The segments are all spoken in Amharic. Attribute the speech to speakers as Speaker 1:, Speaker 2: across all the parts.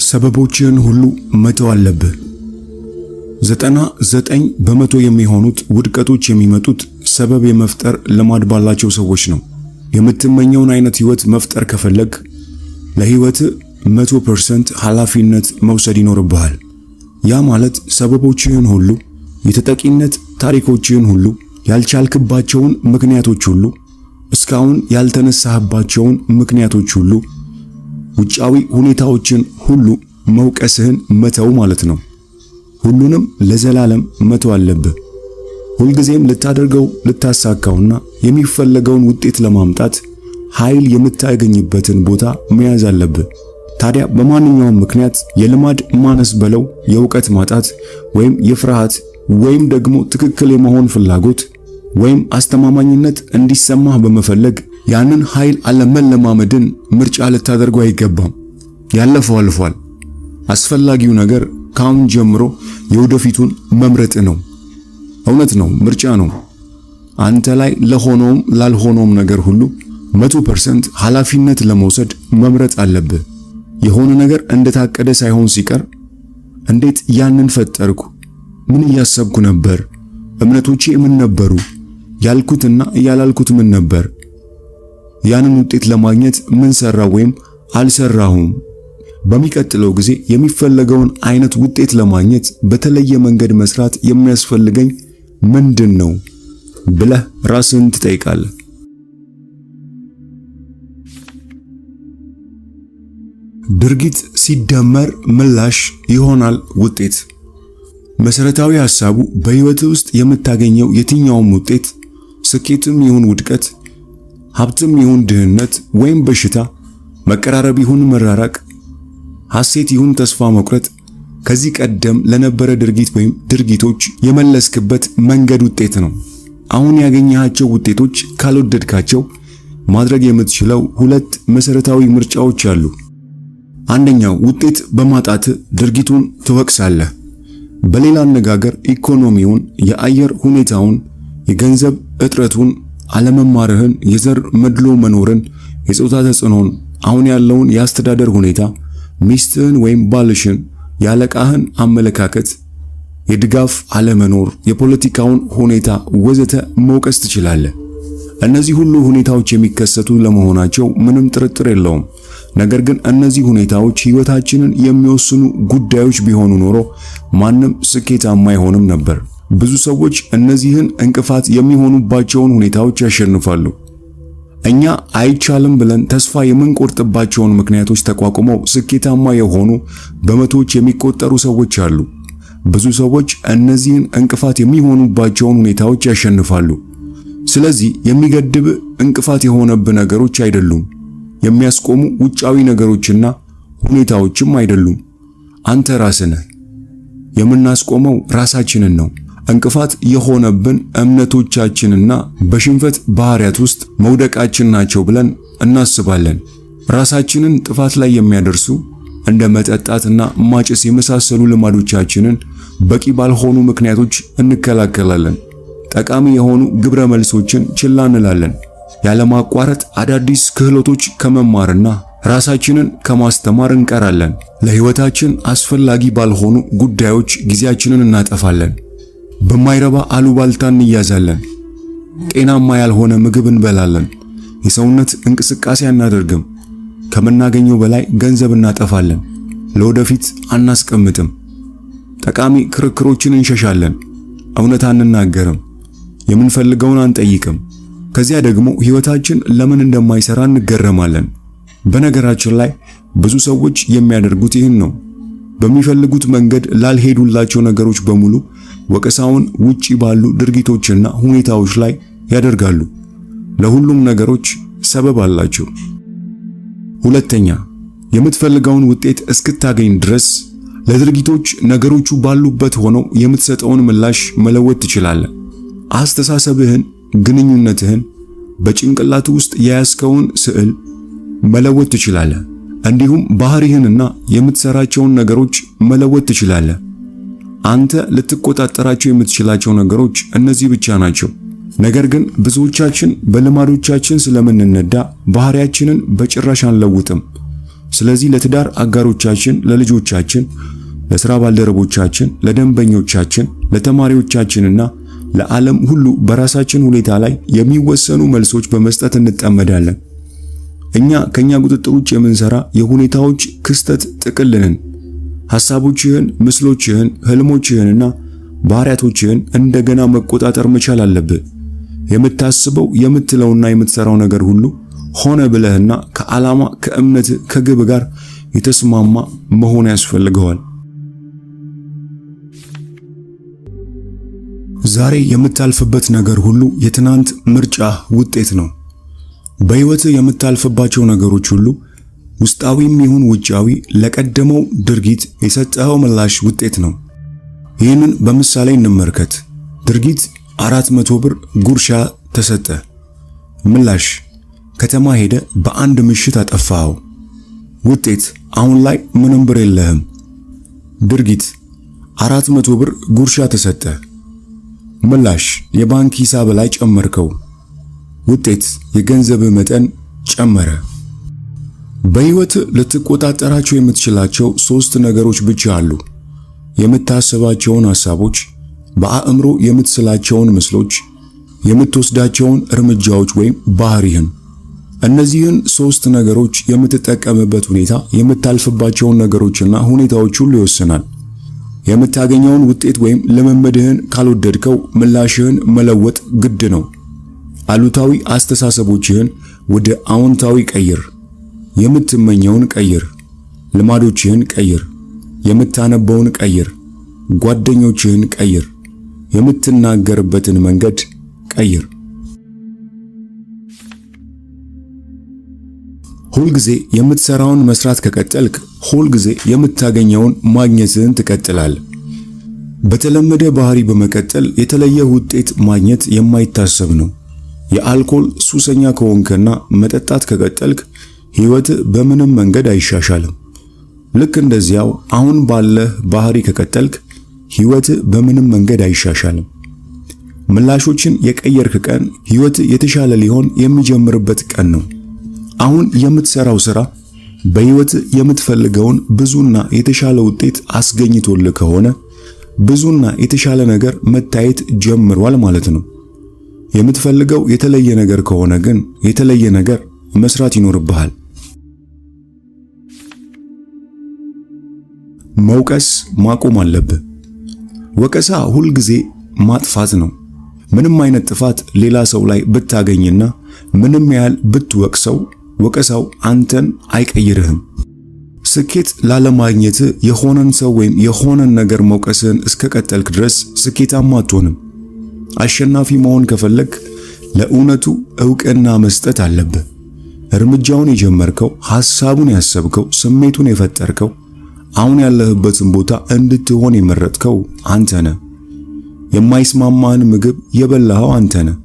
Speaker 1: ሰበቦችን ሁሉ መተው አለብህ። 99% የሚሆኑት ውድቀቶች የሚመጡት ሰበብ የመፍጠር ልማድ ባላቸው ሰዎች ነው። የምትመኘውን አይነት ህይወት መፍጠር ከፈለግ ለህይወት 100% ኃላፊነት መውሰድ ይኖርብሃል። ያ ማለት ሰበቦችህን ሁሉ፣ የተጠቂነት ታሪኮችህን ሁሉ፣ ያልቻልክባቸውን ምክንያቶች ሁሉ፣ እስካሁን ያልተነሳህባቸውን ምክንያቶች ሁሉ፣ ውጫዊ ሁኔታዎችን ሁሉ መውቀስህን መተው ማለት ነው። ሁሉንም ለዘላለም መተው አለብህ። ሁልጊዜም ልታደርገው ልታሳካውና የሚፈለገውን ውጤት ለማምጣት ኃይል የምታገኝበትን ቦታ መያዝ አለብህ። ታዲያ በማንኛውም ምክንያት የልማድ ማነስ በለው፣ የእውቀት ማጣት ወይም የፍርሃት ወይም ደግሞ ትክክል የመሆን ፍላጎት ወይም አስተማማኝነት እንዲሰማህ በመፈለግ ያንን ኃይል አለመለማመድን ምርጫ ልታደርገው አይገባም። ያለፈው አልፏል። አስፈላጊው ነገር ካሁን ጀምሮ የወደፊቱን መምረጥ ነው። እውነት ነው፣ ምርጫ ነው። አንተ ላይ ለሆነውም ላልሆነውም ነገር ሁሉ 100% ኃላፊነት ለመውሰድ መምረጥ አለብህ። የሆነ ነገር እንደታቀደ ሳይሆን ሲቀር እንዴት ያንን ፈጠርኩ? ምን እያሰብኩ ነበር? እምነቶቼ ምን ነበሩ? ያልኩትና ያላልኩት ምን ነበር? ያንን ውጤት ለማግኘት ምን ሰራው ወይም አልሰራሁም? በሚቀጥለው ጊዜ የሚፈለገውን አይነት ውጤት ለማግኘት በተለየ መንገድ መስራት የሚያስፈልገኝ ምንድን ነው ብለህ ራስህን ትጠይቃለህ። ድርጊት ሲደመር ምላሽ ይሆናል ውጤት። መሰረታዊ ሐሳቡ በህይወትህ ውስጥ የምታገኘው የትኛውም ውጤት፣ ስኬትም ይሁን ውድቀት፣ ሀብትም ይሁን ድህነት ወይም በሽታ፣ መቀራረብ ይሁን መራራቅ፣ ሐሴት ይሁን ተስፋ መቁረጥ፣ ከዚህ ቀደም ለነበረ ድርጊት ወይም ድርጊቶች የመለስክበት መንገድ ውጤት ነው። አሁን ያገኘሃቸው ውጤቶች ካልወደድካቸው ማድረግ የምትችለው ሁለት መሰረታዊ ምርጫዎች አሉ። አንደኛው ውጤት በማጣት ድርጊቱን ትወቅሳለህ። በሌላ አነጋገር ኢኮኖሚውን፣ የአየር ሁኔታውን፣ የገንዘብ እጥረቱን፣ አለመማርህን፣ የዘር መድሎ መኖርን፣ የጾታ ተጽዕኖን፣ አሁን ያለውን የአስተዳደር ሁኔታ፣ ሚስትህን ወይም ባልሽን፣ ያለቃህን አመለካከት፣ የድጋፍ አለመኖር፣ የፖለቲካውን ሁኔታ ወዘተ መውቀስ ትችላለህ። እነዚህ ሁሉ ሁኔታዎች የሚከሰቱ ለመሆናቸው ምንም ጥርጥር የለውም። ነገር ግን እነዚህ ሁኔታዎች ህይወታችንን የሚወስኑ ጉዳዮች ቢሆኑ ኖሮ ማንም ስኬታማ አይሆንም ነበር። ብዙ ሰዎች እነዚህን እንቅፋት የሚሆኑባቸውን ሁኔታዎች ያሸንፋሉ። እኛ አይቻልም ብለን ተስፋ የምንቆርጥባቸውን ምክንያቶች ተቋቁመው ስኬታማ የሆኑ በመቶዎች የሚቆጠሩ ሰዎች አሉ። ብዙ ሰዎች እነዚህን እንቅፋት የሚሆኑባቸውን ሁኔታዎች ያሸንፋሉ። ስለዚህ የሚገድብ እንቅፋት የሆነብህ ነገሮች አይደሉም። የሚያስቆሙ ውጫዊ ነገሮችና ሁኔታዎችም አይደሉም። አንተ ራስህ ነህ። የምናስቆመው ራሳችንን ነው። እንቅፋት የሆነብን እምነቶቻችንና በሽንፈት ባህሪያት ውስጥ መውደቃችን ናቸው ብለን እናስባለን። ራሳችንን ጥፋት ላይ የሚያደርሱ እንደ መጠጣትና ማጨስ የመሳሰሉ ልማዶቻችንን በቂ ባልሆኑ ምክንያቶች እንከላከላለን። ጠቃሚ የሆኑ ግብረ መልሶችን ችላ እንላለን። ያለማቋረጥ አዳዲስ ክህሎቶች ከመማርና ራሳችንን ከማስተማር እንቀራለን። ለህይወታችን አስፈላጊ ባልሆኑ ጉዳዮች ጊዜያችንን እናጠፋለን። በማይረባ አሉባልታ እንያዛለን። ጤናማ ያልሆነ ምግብ እንበላለን። የሰውነት እንቅስቃሴ አናደርግም። ከምናገኘው በላይ ገንዘብ እናጠፋለን። ለወደፊት አናስቀምጥም። ጠቃሚ ክርክሮችን እንሸሻለን። እውነት አንናገርም። የምንፈልገውን አንጠይቅም። ከዚያ ደግሞ ህይወታችን ለምን እንደማይሰራ እንገረማለን። በነገራችን ላይ ብዙ ሰዎች የሚያደርጉት ይህን ነው። በሚፈልጉት መንገድ ላልሄዱላቸው ነገሮች በሙሉ ወቀሳውን ውጪ ባሉ ድርጊቶችና ሁኔታዎች ላይ ያደርጋሉ። ለሁሉም ነገሮች ሰበብ አላቸው። ሁለተኛ፣ የምትፈልገውን ውጤት እስክታገኝ ድረስ ለድርጊቶች ነገሮቹ ባሉበት ሆነው የምትሰጠውን ምላሽ መለወጥ ትችላለህ። አስተሳሰብህን፣ ግንኙነትህን፣ በጭንቅላት ውስጥ የያዝከውን ስዕል መለወጥ ትችላለህ። እንዲሁም ባህሪህንና የምትሰራቸውን ነገሮች መለወጥ ትችላለህ። አንተ ልትቆጣጠራቸው የምትችላቸው ነገሮች እነዚህ ብቻ ናቸው። ነገር ግን ብዙዎቻችን በልማዶቻችን ስለምንነዳ ባህሪያችንን በጭራሽ አንለውጥም። ስለዚህ ለትዳር አጋሮቻችን፣ ለልጆቻችን፣ ለሥራ ባልደረቦቻችን፣ ለደንበኞቻችን፣ ለተማሪዎቻችንና ለዓለም ሁሉ በራሳችን ሁኔታ ላይ የሚወሰኑ መልሶች በመስጠት እንጠመዳለን። እኛ ከኛ ቁጥጥር ውጭ የምንሰራ የሁኔታዎች ክስተት ጥቅል ነን። ሐሳቦችህን፣ ምስሎችህን፣ ህልሞችህንና ባህሪያቶችህን እንደገና መቆጣጠር መቻል አለብህ። የምታስበው የምትለውና የምትሰራው ነገር ሁሉ ሆነ ብለህና ከዓላማ፣ ከእምነት፣ ከግብ ጋር የተስማማ መሆን ያስፈልገዋል። ዛሬ የምታልፍበት ነገር ሁሉ የትናንት ምርጫ ውጤት ነው። በሕይወትህ የምታልፍባቸው ነገሮች ሁሉ ውስጣዊም ይሁን ውጫዊ ለቀደመው ድርጊት የሰጠኸው ምላሽ ውጤት ነው። ይህንን በምሳሌ እንመልከት። ድርጊት 400 ብር ጉርሻ ተሰጠ። ምላሽ ከተማ ሄደ በአንድ ምሽት አጠፋኸው። ውጤት አሁን ላይ ምንም ብር የለህም። ድርጊት 400 ብር ጉርሻ ተሰጠ። ምላሽ የባንክ ሂሳብ ላይ ጨመርከው። ውጤት የገንዘብህ መጠን ጨመረ። በሕይወት ልትቆጣጠራቸው የምትችላቸው 3 ነገሮች ብቻ አሉ። የምታስባቸውን ሐሳቦች፣ በአእምሮ የምትስላቸውን ምስሎች፣ የምትወስዳቸውን እርምጃዎች ወይም ባህሪህን። እነዚህን 3 ነገሮች የምትጠቀምበት ሁኔታ የምታልፍባቸውን ነገሮችና ሁኔታዎች ሁሉ ይወስናል። የምታገኘውን ውጤት ወይም ልምምድህን ካልወደድከው ምላሽህን መለወጥ ግድ ነው። አሉታዊ አስተሳሰቦችህን ወደ አዎንታዊ ቀይር። የምትመኘውን ቀይር። ልማዶችህን ቀይር። የምታነበውን ቀይር። ጓደኞችህን ቀይር። የምትናገርበትን መንገድ ቀይር። ሁልጊዜ የምትሰራውን መስራት ከቀጠልክ ሁልጊዜ የምታገኘውን ማግኘትህን ትቀጥላለህ። በተለመደ ባህሪ በመቀጠል የተለየ ውጤት ማግኘት የማይታሰብ ነው። የአልኮል ሱሰኛ ከሆንክና መጠጣት ከቀጠልክ ሕይወት በምንም መንገድ አይሻሻልም። ልክ እንደዚያው አሁን ባለህ ባህሪ ከቀጠልክ ሕይወት በምንም መንገድ አይሻሻልም። ምላሾችን የቀየርክ ቀን ሕይወት የተሻለ ሊሆን የሚጀምርበት ቀን ነው። አሁን የምትሰራው ሥራ በሕይወት የምትፈልገውን ብዙና የተሻለ ውጤት አስገኝቶልህ ከሆነ ብዙና የተሻለ ነገር መታየት ጀምሯል ማለት ነው። የምትፈልገው የተለየ ነገር ከሆነ ግን የተለየ ነገር መስራት ይኖርብሃል። መውቀስ ማቆም አለብህ። ወቀሳ ሁልጊዜ ማጥፋት ነው። ምንም አይነት ጥፋት ሌላ ሰው ላይ ብታገኝና ምንም ያህል ብትወቅሰው ወቀሳው አንተን አይቀይርህም። ስኬት ላለማግኘት የሆነን ሰው ወይም የሆነን ነገር መውቀስህን እስከቀጠልክ ድረስ ስኬታማ አትሆንም። አሸናፊ መሆን ከፈለግ ለእውነቱ ዕውቅና መስጠት አለብህ። እርምጃውን የጀመርከው፣ ሐሳቡን ያሰብከው፣ ስሜቱን የፈጠርከው፣ አሁን ያለህበትን ቦታ እንድትሆን የመረጥከው አንተ ነህ። የማይስማማህን ምግብ የበላኸው አንተ ነህ።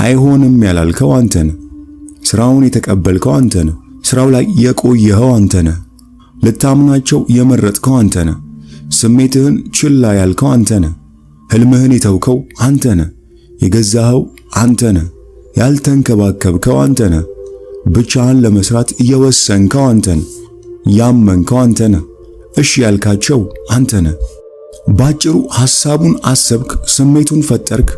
Speaker 1: አይሆንም ያላልከው አንተ ነህ። ስራውን የተቀበልከው አንተ ነህ። ስራው ላይ የቆየኸው አንተ ነህ። ልታምናቸው የመረጥከው አንተ ነህ። ስሜትህን ችላ ያልከው አንተ ነህ። ህልምህን የተውከው አንተ ነህ። የገዛኸው አንተ ነህ። ያልተንከባከብከው አንተ ነህ። ብቻህን ለመስራት የወሰንከው አንተ ነህ። ያመንከው አንተ ነህ። እሺ ያልካቸው አንተ ነህ። ባጭሩ ሐሳቡን አሰብክ፣ ስሜቱን ፈጠርክ፣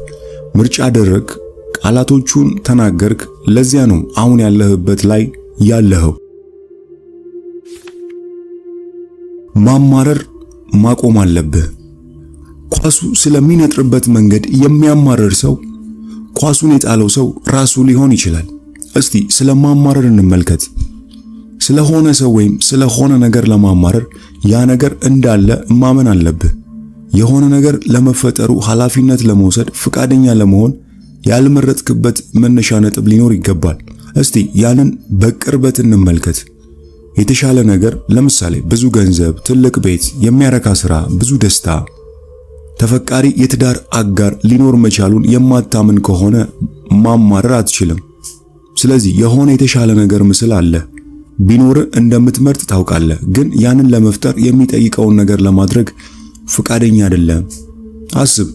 Speaker 1: ምርጫ አደረግክ፣ ቃላቶቹን ተናገርክ። ለዚያ ነው አሁን ያለህበት ላይ ያለኸው። ማማረር ማቆም አለብህ። ኳሱ ስለሚነጥርበት መንገድ የሚያማርር ሰው ኳሱን የጣለው ሰው ራሱ ሊሆን ይችላል። እስቲ ስለማማረር እንመልከት። ስለሆነ ሰው ወይም ስለሆነ ነገር ለማማረር ያ ነገር እንዳለ ማመን አለብህ። የሆነ ነገር ለመፈጠሩ ኃላፊነት ለመውሰድ ፍቃደኛ ለመሆን ያልመረጥክበት መነሻ ነጥብ ሊኖር ይገባል። እስቲ ያንን በቅርበት እንመልከት። የተሻለ ነገር ለምሳሌ ብዙ ገንዘብ፣ ትልቅ ቤት፣ የሚያረካ ሥራ፣ ብዙ ደስታ፣ ተፈቃሪ የትዳር አጋር ሊኖር መቻሉን የማታምን ከሆነ ማማረር አትችልም። ስለዚህ የሆነ የተሻለ ነገር ምስል አለ። ቢኖር እንደምትመርጥ ታውቃለህ፣ ግን ያንን ለመፍጠር የሚጠይቀውን ነገር ለማድረግ ፍቃደኛ አይደለም። አስብ፣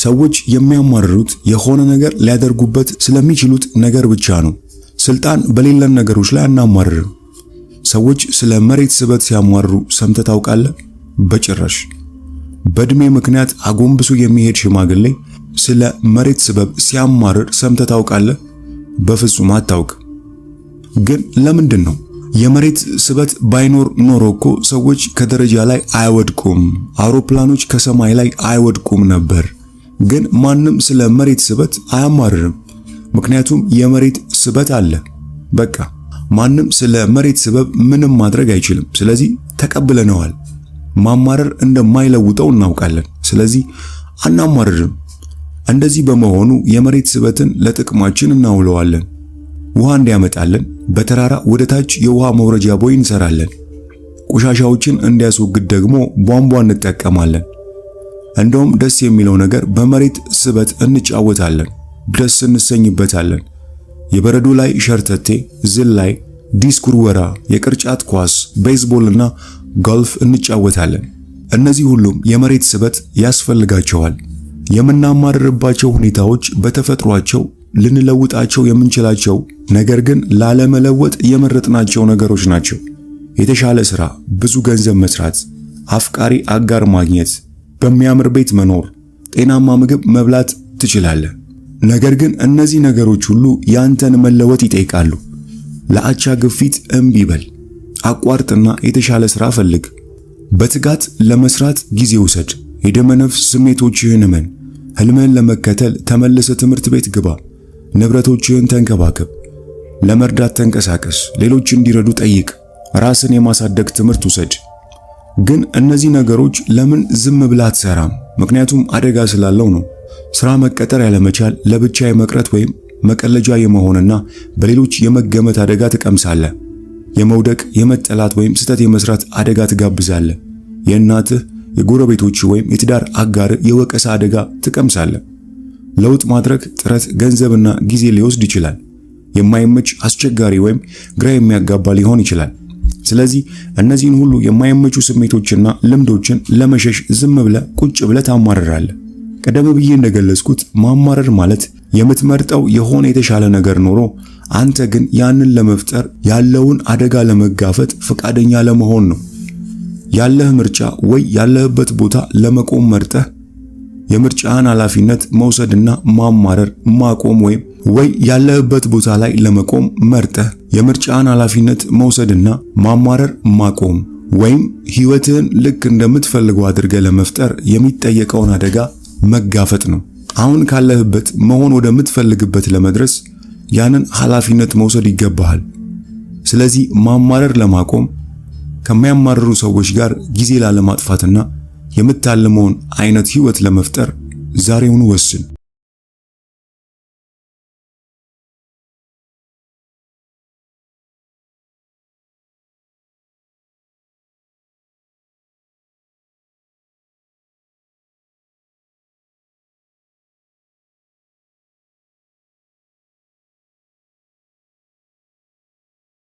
Speaker 1: ሰዎች የሚያማርሩት የሆነ ነገር ሊያደርጉበት ስለሚችሉት ነገር ብቻ ነው። ስልጣን በሌለን ነገሮች ላይ አናማርርም። ሰዎች ስለ መሬት ስበት ሲያሟሩ ሰምተህ ታውቃለህ? በጭራሽ። በእድሜ ምክንያት አጎንብሶ የሚሄድ ሽማግሌ ስለ መሬት ስበብ ሲያማርር ሰምተህ ታውቃለህ? በፍጹም አታውቅ። ግን ለምንድን ነው? የመሬት ስበት ባይኖር ኖሮ እኮ ሰዎች ከደረጃ ላይ አይወድቁም፣ አውሮፕላኖች ከሰማይ ላይ አይወድቁም ነበር። ግን ማንም ስለ መሬት ስበት አያማርርም፣ ምክንያቱም የመሬት ስበት አለ። በቃ ማንም ስለ መሬት ስበብ ምንም ማድረግ አይችልም። ስለዚህ ተቀብለነዋል። ማማረር እንደማይለውጠው እናውቃለን። ስለዚህ አናማርርም። እንደዚህ በመሆኑ የመሬት ስበትን ለጥቅማችን እናውለዋለን። ውሃ እንዲያመጣልን በተራራ ወደ ታች የውሃ መውረጃ ቦይ እንሰራለን። ቆሻሻዎችን እንዲያስወግድ ደግሞ ቧንቧ እንጠቀማለን። እንደውም ደስ የሚለው ነገር በመሬት ስበት እንጫወታለን፣ ደስ እንሰኝበታለን። የበረዶ ላይ ሸርተቴ፣ ዝላይ፣ ዲስክ ውርወራ፣ የቅርጫት ኳስ፣ ቤዝቦልና ጎልፍ እንጫወታለን። እነዚህ ሁሉም የመሬት ስበት ያስፈልጋቸዋል። የምናማርርባቸው ሁኔታዎች በተፈጥሯቸው ልንለውጣቸው የምንችላቸው ነገር ግን ላለመለወጥ የመረጥናቸው ነገሮች ናቸው። የተሻለ ስራ፣ ብዙ ገንዘብ መስራት፣ አፍቃሪ አጋር ማግኘት፣ በሚያምር ቤት መኖር፣ ጤናማ ምግብ መብላት ትችላለህ። ነገር ግን እነዚህ ነገሮች ሁሉ ያንተን መለወጥ ይጠይቃሉ። ለአቻ ግፊት እምቢ በል፣ አቋርጥና የተሻለ ስራ ፈልግ። በትጋት ለመስራት ጊዜ ውሰድ። የደመነፍስ ስሜቶችህን እመን። ህልምህን ለመከተል ተመልሰ ትምህርት ቤት ግባ። ንብረቶችህን ተንከባከብ። ለመርዳት ተንቀሳቀስ። ሌሎች እንዲረዱ ጠይቅ። ራስን የማሳደግ ትምህርት ውሰድ። ግን እነዚህ ነገሮች ለምን ዝም ብለህ አትሰራም? ምክንያቱም አደጋ ስላለው ነው። ስራ መቀጠር ያለመቻል፣ ለብቻ የመቅረት ወይም መቀለጃ የመሆንና በሌሎች የመገመት አደጋ ትቀምሳለህ። የመውደቅ፣ የመጠላት ወይም ስህተት የመስራት አደጋ ትጋብዛለህ። የእናትህ፣ የጎረቤቶች ወይም የትዳር አጋር የወቀሳ አደጋ ትቀምሳለህ። ለውጥ ማድረግ ጥረት፣ ገንዘብና ጊዜ ሊወስድ ይችላል። የማይመች፣ አስቸጋሪ ወይም ግራ የሚያጋባ ሊሆን ይችላል። ስለዚህ እነዚህን ሁሉ የማይመቹ ስሜቶችና ልምዶችን ለመሸሽ ዝም ብለህ ቁጭ ብለህ ታማርራለህ። ቀደም ብዬ እንደገለጽኩት ማማረር ማለት የምትመርጠው የሆነ የተሻለ ነገር ኖሮ አንተ ግን ያንን ለመፍጠር ያለውን አደጋ ለመጋፈጥ ፈቃደኛ ለመሆን ነው። ያለህ ምርጫ ወይ ያለህበት ቦታ ለመቆም መርጠህ የምርጫህን ኃላፊነት መውሰድና ማማረር ማቆም ወይ ያለህበት ቦታ ላይ ለመቆም መርጠህ የምርጫህን ኃላፊነት መውሰድና ማማረር ማቆም ወይም ህይወትህን ልክ እንደምትፈልገው አድርገህ ለመፍጠር የሚጠየቀውን አደጋ መጋፈጥ ነው። አሁን ካለህበት መሆን ወደምትፈልግበት ለመድረስ ያንን ኃላፊነት መውሰድ ይገባሃል። ስለዚህ ማማረር ለማቆም ከሚያማርሩ ሰዎች ጋር ጊዜ ላለማጥፋትና የምታልመውን አይነት ህይወት ለመፍጠር ዛሬውኑ ወስን።